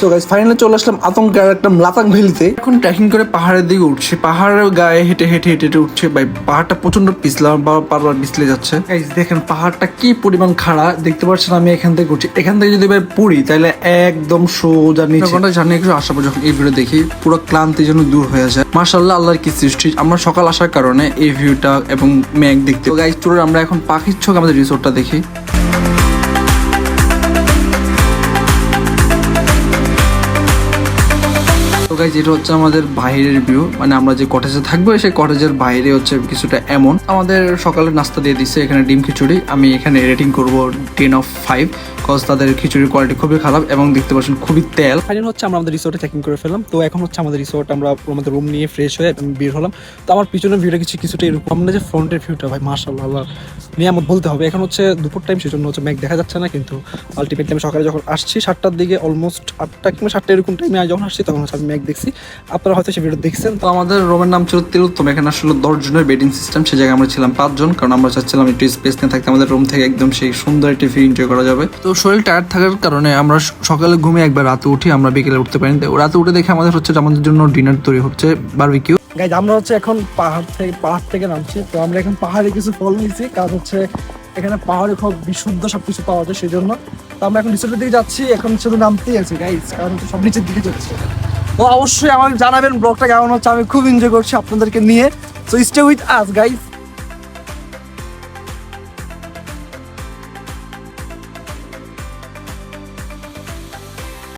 তো guys finally চলে আসলাম আতঙ্কের একটা লাতাং ভ্যালিতে। এখন ট্রেকিং করে পাহাড়ের দিকে উঠছি, পাহাড়ের গায়ে হেঁটে হেঁটে হেঁটে হেঁটে উঠছে ভাই। পাহাড়টা প্রচন্ড পিছলা, বারবার পিছলে যাচ্ছে। গাইস দেখেন পাহাড়টা কি পরিমাণ খাড়া, দেখতে পাচ্ছেন আমি এখান থেকে উঠছি। এখান থেকে যদি ভাই পড়ি তাহলে একদম সোজা নিচে। ঘন্টা জার্নি করে আসার পর যখন এই ভিডিও দেখি পুরো ক্লান্তি যেন দূর হয়ে যায়। মাশাআল্লাহ, আল্লাহর কি সৃষ্টি। আমরা সকাল আসার কারণে এই ভিউটা এবং মেঘ দেখতে। তো গাইস চলুন আমরা এখন পাখির চোখ আমাদের রিসোর্টটা দেখি। তো গাইস এটা হচ্ছে আমাদের বাইরের ভিউ, মানে আমরা যে কটেজে থাকবো সেই কটেজের বাইরে হচ্ছে কিছুটা এমন। আমাদের সকালে নাস্তা দিয়ে দিচ্ছে এখানে ডিম খিচুড়ি। আমি এখানে রেটিং করবো 10/5, কজ তাদের খিচুড়ির কোয়ালিটি খুবই খারাপ এবং দেখতে পাচ্ছেন খুবই তেল। ফাইনাল হচ্ছে আমরা আমাদের রিসোর্টে চেকিং করে ফেললাম। তো এখন হচ্ছে আমাদের রিসোর্ট, আমরা আমাদের রুম নিয়ে ফ্রেশ হয়ে বের হলাম। তো আমার পিছনের ভিউটা কিছুটা এরকম, আমরা যে ফ্রন্টের ভিউটা ভাই মাশাআল্লাহ, আল্লাহ নিয়ামত বলতে হবে। এখন হচ্ছে দুপুর টাইম, সেজন্য হচ্ছে মেঘ দেখা যাচ্ছে না, কিন্তু আলটিমেটলি আমি সকালে যখন আসছি 7টার দিকে, অলমোস্ট 8টা কিংবা 7টা এরকম টাইমে যখন আসছি তখন হচ্ছে আমি মেঘ দেখছি। আপনারা হয়তো সে ভিডিও দেখছেন। তো আমাদের রুমের নাম ছিল তিলোত্তম। এখানে আসলে 10 জনের বেডিং সিস্টেম, সে জায়গায় আমরা ছিলাম 5 জন, কারণ আমরা চাচ্ছিলাম একটু স্পেস নিয়ে থাকতে, আমাদের রুম থেকে একদম সেই সুন্দর একটি ফিল এনজয় করা যাবে। তো শরীর টায়ার্ড থাকার কারণে আমরা সকালে ঘুমিয়ে একবার রাতে উঠি, আমরা বিকেলে উঠতে পারিনি। তো রাতে উঠে দেখে আমাদের হচ্ছে আমাদের জন্য ডিনার তৈরি হচ্ছে, বারবিকিউ। গাইজ আমরা হচ্ছে এখন পাহাড় থেকে নামছি। তো আমরা এখন পাহাড়ে কিছু ফল নিয়েছি, কারণ হচ্ছে এখানে পাহাড়ে খুব বিশুদ্ধ সবকিছু পাওয়া যায়, সেই জন্য। তো আমরা এখন রিসোর্টের দিকে যাচ্ছি, এখন শুধু নামতেই আছি গাইজ, কারণ সব নিচের দিকে যাচ্ছে। তো অবশ্যই আমাকে জানাবেন ব্লগটা কেমন হচ্ছে, আমি খুব এনজয় করছি আপনাদেরকে নিয়ে। So stay with us guys.